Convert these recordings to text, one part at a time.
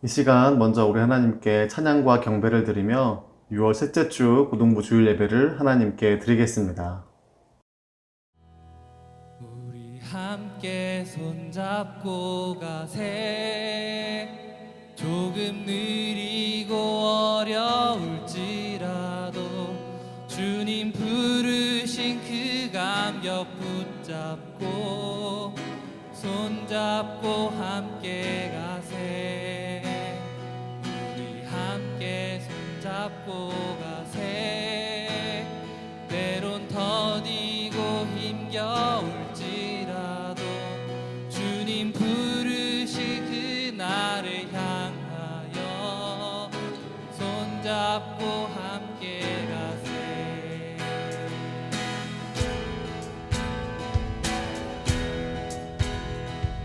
이 시간 먼저 우리 하나님께 찬양과 경배를 드리며 6월 셋째 주 고등부 주일 예배를 하나님께 드리겠습니다. 우리 함께 손잡고 가세. 조금 느리고 어려울지라도 주님 부르신 그 감격 붙잡고 손잡고 함께 가세. 우리 함께 손잡고 가세. 때론 더디고 힘겨울지라도 주님 부르신 그날을 향하여 손잡고 함께 가세.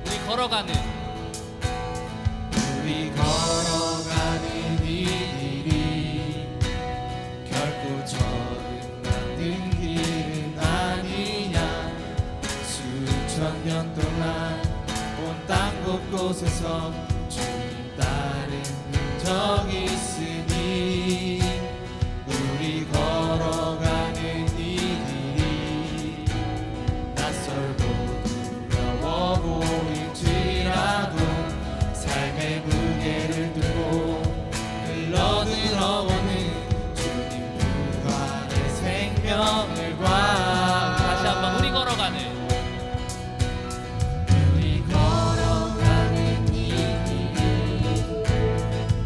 우리 걸어가는 이 길이 결코 저음받는 길은 아니야. 수천 년 동안 온 땅 곳곳에서 주님 따른 흔적이 있으니 우리 걸어가는 이 길이 낯설고 두려워 보일지라도 삶의 무게를 들고 흘러들어오는 주님 부활의 생명을 봐. 다시 한번 우리 걸어가는 이 길이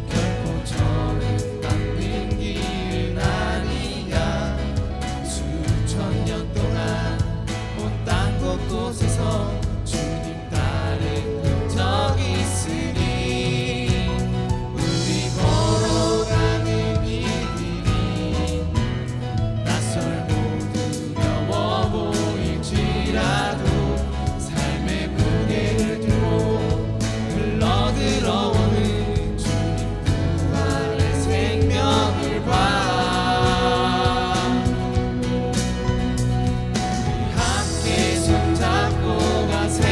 결코 저음받는 길은 아니야. 수천 년 동안 온 땅 곳곳에서 주님 따른 흔적이 있으니 우리 걸어가는 이 길이 낯설고 두려워 보일지라도 삶의 무게를 들고 흘러들어오는 주님 부활의 생명을 봐. 우리 함께 손잡고 가세.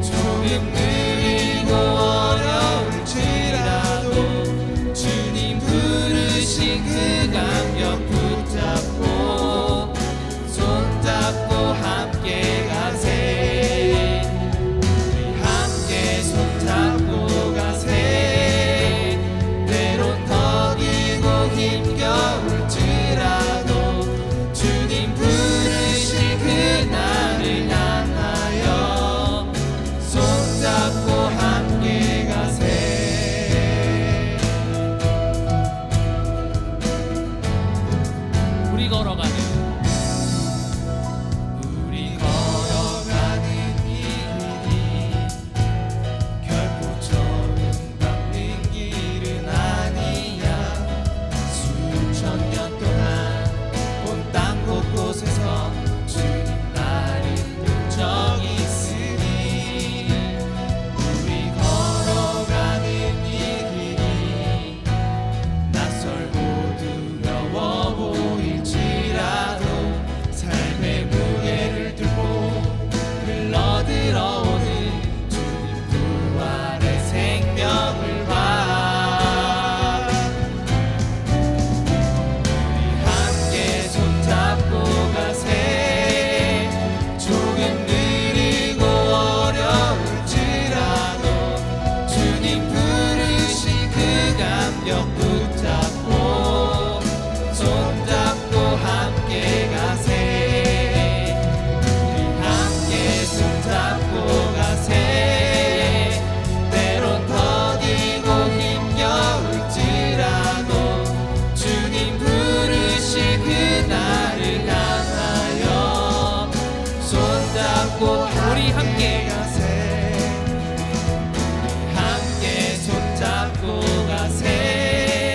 조금 느리고 어려울지라도 주님 부르신 그 감격 붙잡고 손잡고 함께 가세. 우리 함께 손잡고 가세. 때론 더디고 힘겨울지라도 주님 부르신 그날을 향하여 손잡고 함께 가세. 우리 걸어가는 이 길이 결코 저음받는 길은 아니야. 수천 년 동안 온 땅 곳곳에서 주님 따른 흔적이 있으니 우리 걸어가는 이 길이 낯설고 두려워 보일지라도 삶의 무게를 들고 흘러들어오는 주님 부활의 생명을 봐. 우리 함께 손잡고 가세. 조금 느리고 어려울지라도 주님 부르신 그 감격 붙잡고 손잡고 함께 가세. 우리 함께 손잡고 가세. 때론 더디고 힘겨울지라도 주님 부르신 그날을 향하여 손잡고 우리 함께 가세. 우리 함께 손잡고 가세.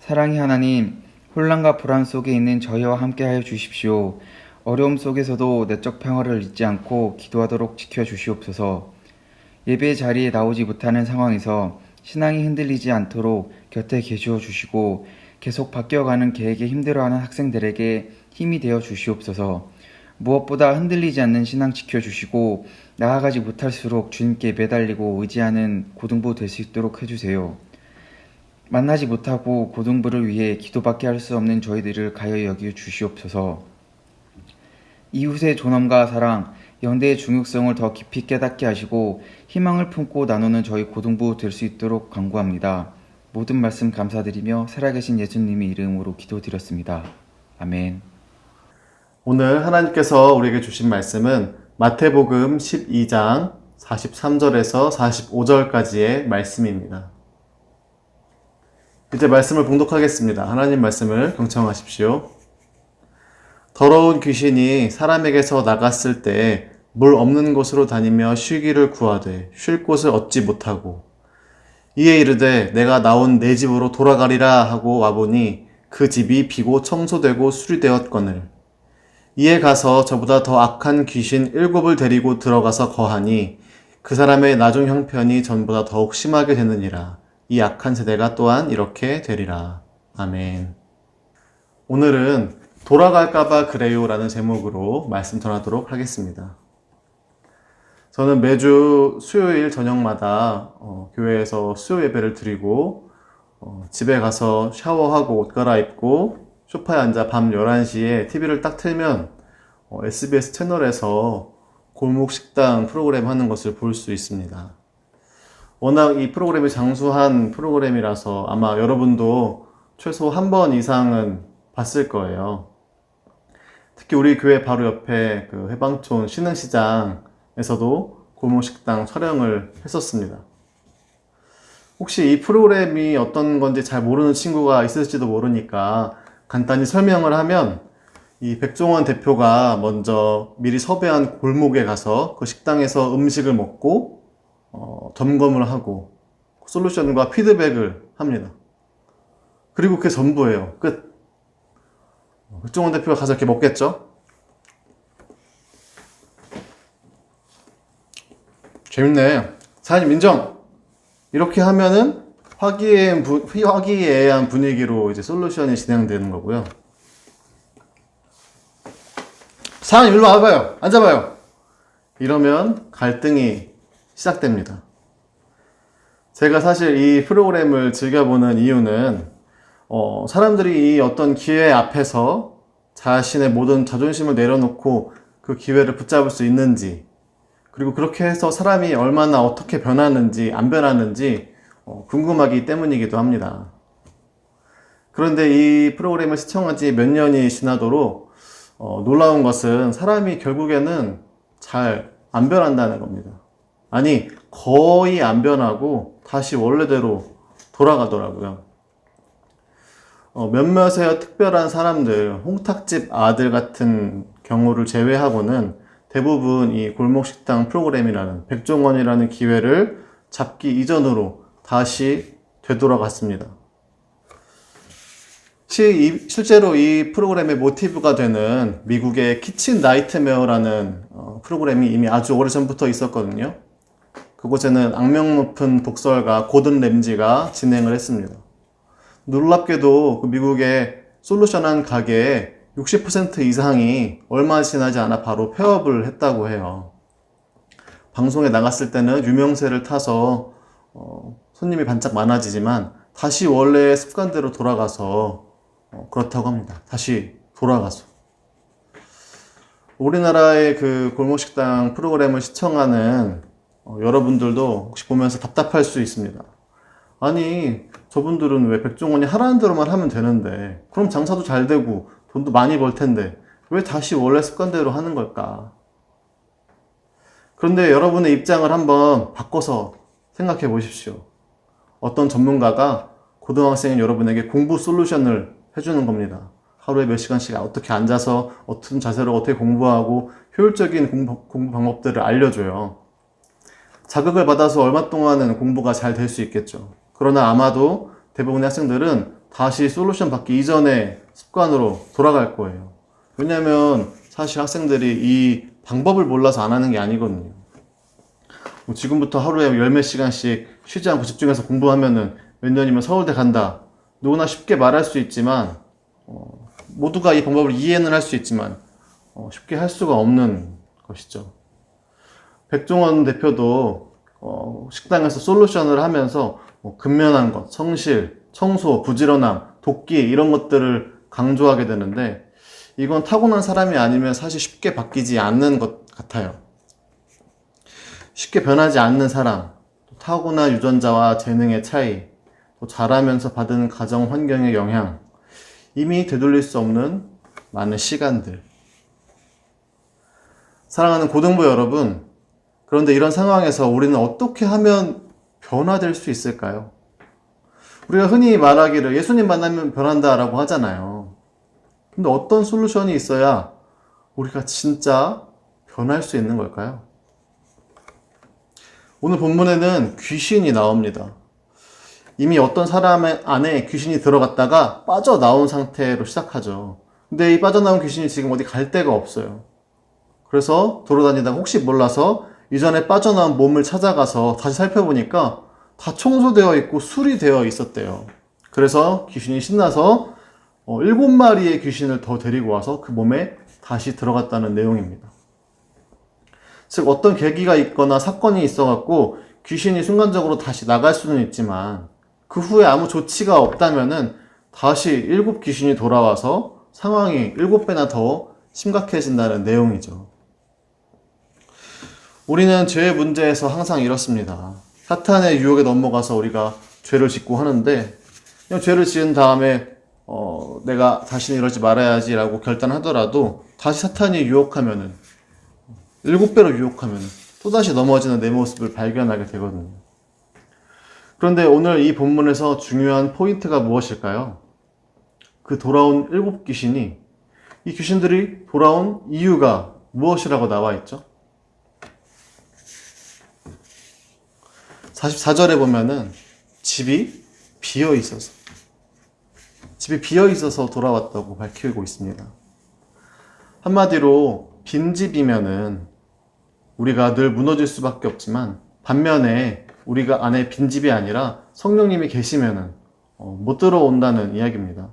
사랑의 하나님, 혼란과 불안 속에 있는 저희와 함께하여 주십시오. 어려움 속에서도 내적 평화를 잊지 않고 기도하도록 지켜주시옵소서. 예배 자리에 나오지 못하는 상황에서 신앙이 흔들리지 않도록 곁에 계시어 주시고 계속 바뀌어가는 계획에 힘들어하는 학생들에게 힘이 되어 주시옵소서. 무엇보다 흔들리지 않는 신앙 지켜주시고 나아가지 못할수록 주님께 매달리고 의지하는 고등부 될 수 있도록 해주세요. 만나지 못하고 고등부를 위해 기도밖에 할 수 없는 저희들을 가여 여겨 주시옵소서. 이웃의 존엄과 사랑, 연대의 중요성을 더 깊이 깨닫게 하시고 희망을 품고 나누는 저희 고등부 될 수 있도록 간구합니다. 모든 말씀 감사드리며 살아계신 예수님의 이름으로 기도드렸습니다. 아멘. 오늘 하나님께서 우리에게 주신 말씀은 마태복음 12장 43절에서 45절까지의 말씀입니다. 이제 말씀을 봉독하겠습니다. 하나님 말씀을 경청하십시오. 더러운 귀신이 사람에게서 나갔을 때 물 없는 곳으로 다니며 쉬기를 구하되 쉴 곳을 얻지 못하고 이에 이르되 내가 나온 내 집으로 돌아가리라 하고 와보니 그 집이 비고 청소되고 수리되었거늘 이에 가서 저보다 더 악한 귀신 7을 데리고 들어가서 거하니 그 사람의 나중 형편이 전보다 더욱 심하게 되느니라. 이 악한 세대가 또한 이렇게 되리라. 아멘. 오늘은 돌아갈까봐 그래요 라는 제목으로 말씀 전하도록 하겠습니다. 저는 매주 수요일 저녁마다 교회에서 수요 예배를 드리고 집에 가서 샤워하고 옷 갈아입고 소파에 앉아 밤 11시에 TV를 딱 틀면 SBS 채널에서 골목 식당 프로그램 하는 것을 볼 수 있습니다. 워낙 이 프로그램이 장수한 프로그램이라서 아마 여러분도 최소 한 번 이상은 봤을 거예요. 특히 우리 교회 바로 옆에 그 해방촌 신흥시장에서도 골목 식당 촬영을 했었습니다. 혹시 이 프로그램이 어떤 건지 잘 모르는 친구가 있을지도 모르니까 간단히 설명을 하면 이 백종원 대표가 먼저 미리 섭외한 골목에 가서 그 식당에서 음식을 먹고 점검을 하고 솔루션과 피드백을 합니다. 그리고 그게 전부예요. 끝. 백종원 대표가 가서 이렇게 먹겠죠? 재밌네. 사장님 인정! 이렇게 하면은 화기애애한 분위기로 이제 솔루션이 진행되는 거고요. 사장님 일로 와봐요. 앉아봐요. 이러면 갈등이 시작됩니다. 제가 사실 이 프로그램을 즐겨보는 이유는 사람들이 이 어떤 기회 앞에서 자신의 모든 자존심을 내려놓고 그 기회를 붙잡을 수 있는지, 그리고 그렇게 해서 사람이 얼마나 어떻게 변하는지 안 변하는지 궁금하기 때문이기도 합니다. 그런데 이 프로그램을 시청한 지 몇 년이 지나도록 놀라운 것은 사람이 결국에는 잘 안 변한다는 겁니다. 아니, 거의 안 변하고 다시 원래대로 돌아가더라고요. 몇몇의 특별한 사람들, 홍탁집 아들 같은 경우를 제외하고는 대부분 이 골목식당 프로그램이라는 백종원이라는 기회를 잡기 이전으로 다시 되돌아갔습니다. 실제로 이 프로그램의 모티브가 되는 미국의 키친 나이트메어라는 프로그램이 이미 아주 오래전부터 있었거든요. 그곳에는 악명 높은 독설가 고든 램지가 진행을 했습니다. 놀랍게도 그 미국의 솔루션한 가게의 60% 이상이 얼마 지나지 않아 바로 폐업을 했다고 해요. 방송에 나갔을 때는 유명세를 타서 손님이 반짝 많아지지만 다시 원래의 습관대로 돌아가서 그렇다고 합니다. 다시 돌아가서. 우리나라의 그 골목식당 프로그램을 시청하는 여러분들도 혹시 보면서 답답할 수 있습니다. 아니, 저분들은 왜 백종원이 하라는 대로만 하면 되는데, 그럼 장사도 잘 되고 돈도 많이 벌 텐데 왜 다시 원래 습관대로 하는 걸까? 그런데 여러분의 입장을 한번 바꿔서 생각해 보십시오. 어떤 전문가가 고등학생인 여러분에게 공부 솔루션을 해주는 겁니다. 하루에 몇 시간씩 어떻게 앉아서 어떤 자세로 어떻게 공부하고 효율적인 공부 방법들을 알려줘요. 자극을 받아서 얼마 동안은 공부가 잘 될 수 있겠죠. 그러나 아마도 대부분의 학생들은 다시 솔루션 받기 이전의 습관으로 돌아갈 거예요. 왜냐면 사실 학생들이 이 방법을 몰라서 안 하는 게 아니거든요. 뭐 지금부터 하루에 열 몇 시간씩 쉬지 않고 집중해서 공부하면은 몇 년이면 서울대 간다. 누구나 쉽게 말할 수 있지만 모두가 이 방법을 이해는 할 수 있지만 쉽게 할 수가 없는 것이죠. 백종원 대표도 식당에서 솔루션을 하면서 근면한 것, 성실, 청소, 부지런함, 돕기 이런 것들을 강조하게 되는데 이건 타고난 사람이 아니면 사실 쉽게 바뀌지 않는 것 같아요. 쉽게 변하지 않는 사람, 타고난 유전자와 재능의 차이, 또 자라면서 받은 가정 환경의 영향, 이미 되돌릴 수 없는 많은 시간들. 사랑하는 고등부 여러분, 그런데 이런 상황에서 우리는 어떻게 하면 변화될 수 있을까요? 우리가 흔히 말하기를 예수님 만나면 변한다라고 하잖아요. 근데 어떤 솔루션이 있어야 우리가 진짜 변할 수 있는 걸까요? 오늘 본문에는 귀신이 나옵니다. 이미 어떤 사람 안에 귀신이 들어갔다가 빠져나온 상태로 시작하죠. 근데 이 빠져나온 귀신이 지금 어디 갈 데가 없어요. 그래서 돌아다니다가 혹시 몰라서 이전에 빠져나온 몸을 찾아가서 다시 살펴보니까 다 청소되어 있고 수리되어 있었대요. 그래서 귀신이 신나서 7마리의 귀신을 더 데리고 와서 그 몸에 다시 들어갔다는 내용입니다. 즉 어떤 계기가 있거나 사건이 있어갖고 귀신이 순간적으로 다시 나갈 수는 있지만 그 후에 아무 조치가 없다면은 다시 7 귀신이 돌아와서 상황이 7배나 더 심각해진다는 내용이죠. 우리는 죄의 문제에서 항상 이렇습니다. 사탄의 유혹에 넘어가서 우리가 죄를 짓고 하는데 그냥 죄를 지은 다음에 내가 다시는 이러지 말아야지 라고 결단하더라도 다시 사탄이 유혹하면은 7배로 유혹하면은 또다시 넘어지는 내 모습을 발견하게 되거든요. 그런데 오늘 이 본문에서 중요한 포인트가 무엇일까요? 그 돌아온 7 귀신이 이 귀신들이 돌아온 이유가 무엇이라고 나와 있죠? 44절에 보면은 집이 비어 있어서 돌아왔다고 밝히고 있습니다. 한마디로 빈집이면은 우리가 늘 무너질 수밖에 없지만 반면에 우리가 안에 빈집이 아니라 성령님이 계시면은 못 들어온다는 이야기입니다.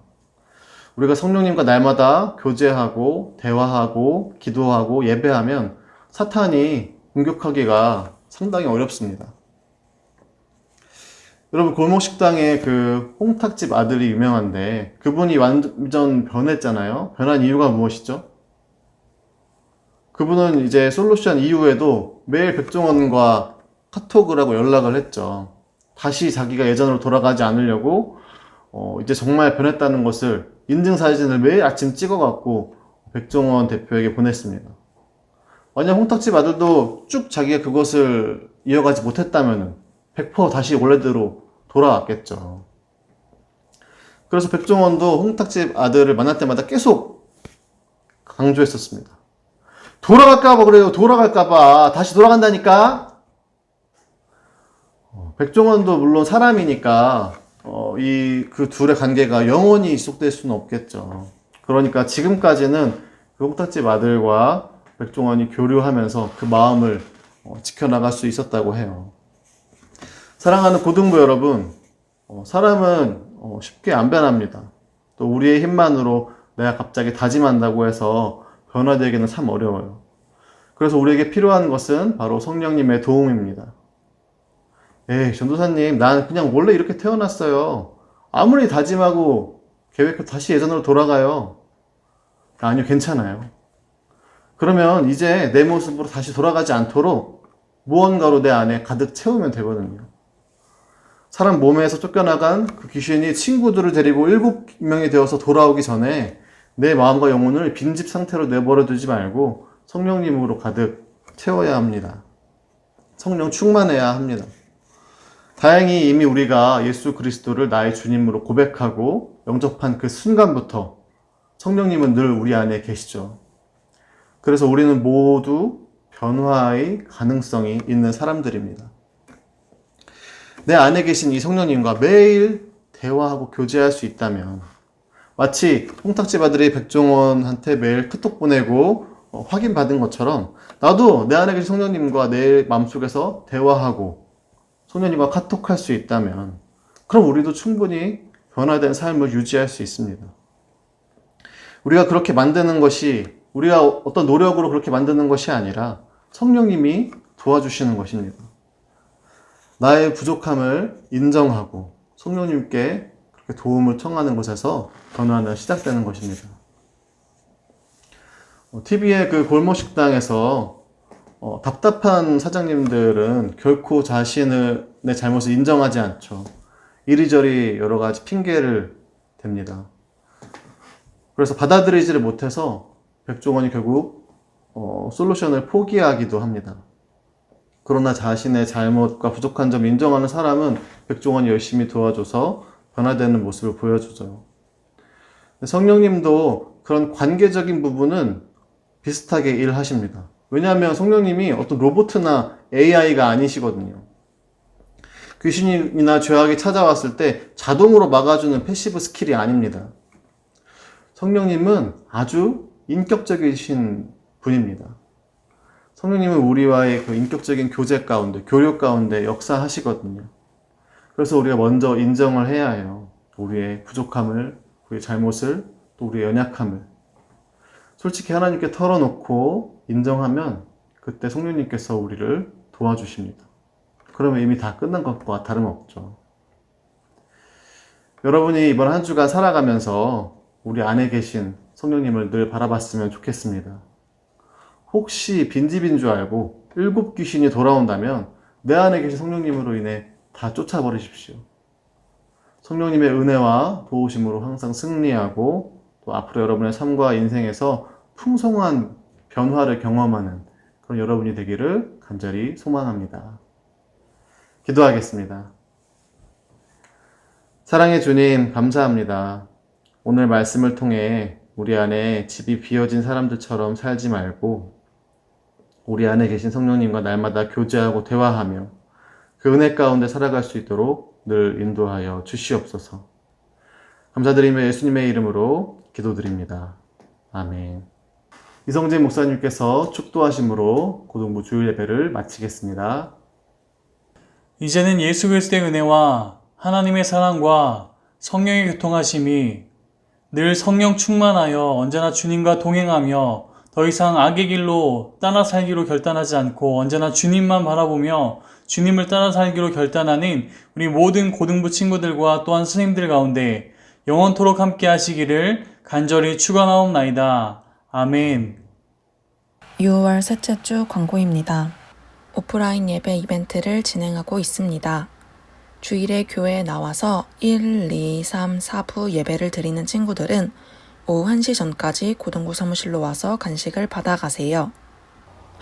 우리가 성령님과 날마다 교제하고 대화하고 기도하고 예배하면 사탄이 공격하기가 상당히 어렵습니다. 여러분 골목식당에 그 홍탁집 아들이 유명한데 그분이 완전 변했잖아요. 변한 이유가 무엇이죠? 그분은 이제 솔루션 이후에도 매일 백종원과 카톡을 하고 연락을 했죠. 다시 자기가 예전으로 돌아가지 않으려고 이제 정말 변했다는 것을 인증사진을 매일 아침 찍어갖고 백종원 대표에게 보냈습니다. 만약 홍탁집 아들도 쭉 자기가 그것을 이어가지 못했다면 100% 다시 원래대로 돌아왔겠죠. 그래서 백종원도 홍탁집 아들을 만날 때마다 계속 강조했었습니다. 돌아갈까봐 그래요. 돌아갈까봐. 다시 돌아간다니까. 백종원도 물론 사람이니까 그 둘의 관계가 영원히 지속될 수는 없겠죠. 그러니까 지금까지는 그 홍탁집 아들과 백종원이 교류하면서 그 마음을 지켜나갈 수 있었다고 해요. 사랑하는 고등부 여러분, 사람은 쉽게 안 변합니다. 또 우리의 힘만으로 내가 갑자기 다짐한다고 해서 변화되기는 참 어려워요. 그래서 우리에게 필요한 것은 바로 성령님의 도움입니다. 에이, 전도사님, 난 그냥 원래 이렇게 태어났어요. 아무리 다짐하고 계획해도 다시 예전으로 돌아가요. 아니요, 괜찮아요. 그러면 이제 내 모습으로 다시 돌아가지 않도록 무언가로 내 안에 가득 채우면 되거든요. 사람 몸에서 쫓겨나간 그 귀신이 친구들을 데리고 7명이 되어서 돌아오기 전에 내 마음과 영혼을 빈집 상태로 내버려 두지 말고 성령님으로 가득 채워야 합니다. 성령 충만해야 합니다. 다행히 이미 우리가 예수 그리스도를 나의 주님으로 고백하고 영접한 그 순간부터 성령님은 늘 우리 안에 계시죠. 그래서 우리는 모두 변화의 가능성이 있는 사람들입니다. 내 안에 계신 이 성령님과 매일 대화하고 교제할 수 있다면, 마치 홍탁집 아들이 백종원한테 매일 카톡 보내고 확인받은 것처럼 나도 내 안에 계신 성령님과 내 마음속에서 대화하고 성령님과 카톡할 수 있다면, 그럼 우리도 충분히 변화된 삶을 유지할 수 있습니다. 우리가 그렇게 만드는 것이, 우리가 어떤 노력으로 그렇게 만드는 것이 아니라 성령님이 도와주시는 것입니다. 나의 부족함을 인정하고 성령님께 그렇게 도움을 청하는 것에서 변화는 시작되는 것입니다. TV의 그 골목 식당에서 답답한 사장님들은 결코 자신의 잘못을 인정하지 않죠. 이리저리 여러 가지 핑계를 댑니다. 그래서 받아들이지를 못해서 백종원이 결국 솔루션을 포기하기도 합니다. 그러나 자신의 잘못과 부족한 점을 인정하는 사람은 백종원이 열심히 도와줘서 변화되는 모습을 보여주죠. 성령님도 그런 관계적인 부분은 비슷하게 일하십니다. 왜냐하면 성령님이 어떤 로봇이나 AI가 아니시거든요. 귀신이나 죄악이 찾아왔을 때 자동으로 막아주는 패시브 스킬이 아닙니다. 성령님은 아주 인격적이신 분입니다. 성령님은 우리와의 그 인격적인 교제 가운데, 교류 가운데 역사하시거든요. 그래서 우리가 먼저 인정을 해야 해요. 우리의 부족함을, 우리의 잘못을, 또 우리의 연약함을. 솔직히 하나님께 털어놓고 인정하면 그때 성령님께서 우리를 도와주십니다. 그러면 이미 다 끝난 것과 다름없죠. 여러분이 이번 한 주간 살아가면서 우리 안에 계신 성령님을 늘 바라봤으면 좋겠습니다. 혹시 빈집인 줄 알고 7 귀신이 돌아온다면 내 안에 계신 성령님으로 인해 다 쫓아버리십시오. 성령님의 은혜와 도우심으로 항상 승리하고 또 앞으로 여러분의 삶과 인생에서 풍성한 변화를 경험하는 그런 여러분이 되기를 간절히 소망합니다. 기도하겠습니다. 사랑의 주님, 감사합니다. 오늘 말씀을 통해 우리 안에 집이 비어진 사람들처럼 살지 말고 우리 안에 계신 성령님과 날마다 교제하고 대화하며 그 은혜 가운데 살아갈 수 있도록 늘 인도하여 주시옵소서. 감사드리며 예수님의 이름으로 기도드립니다. 아멘. 이성진 목사님께서 축도하심으로 고등부 주일 예배를 마치겠습니다. 이제는 예수 그리스도의 은혜와 하나님의 사랑과 성령의 교통하심이 늘 성령 충만하여 언제나 주님과 동행하며 더 이상 악의 길로 따라 살기로 결단하지 않고 언제나 주님만 바라보며 주님을 따라 살기로 결단하는 우리 모든 고등부 친구들과 또한 스님들 가운데 영원토록 함께 하시기를 간절히 축원하옵나이다. 아멘. 6월 셋째 주 광고입니다. 오프라인 예배 이벤트를 진행하고 있습니다. 주일에 교회에 나와서 1, 2, 3, 4부 예배를 드리는 친구들은 오후 1시 전까지 고등부 사무실로 와서 간식을 받아가세요.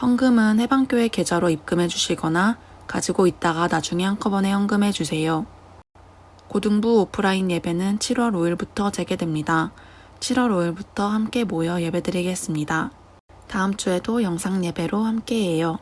헌금은 해방교회 계좌로 입금해 주시거나 가지고 있다가 나중에 한꺼번에 헌금해 주세요. 고등부 오프라인 예배는 7월 5일부터 재개됩니다. 7월 5일부터 함께 모여 예배드리겠습니다. 다음 주에도 영상 예배로 함께해요.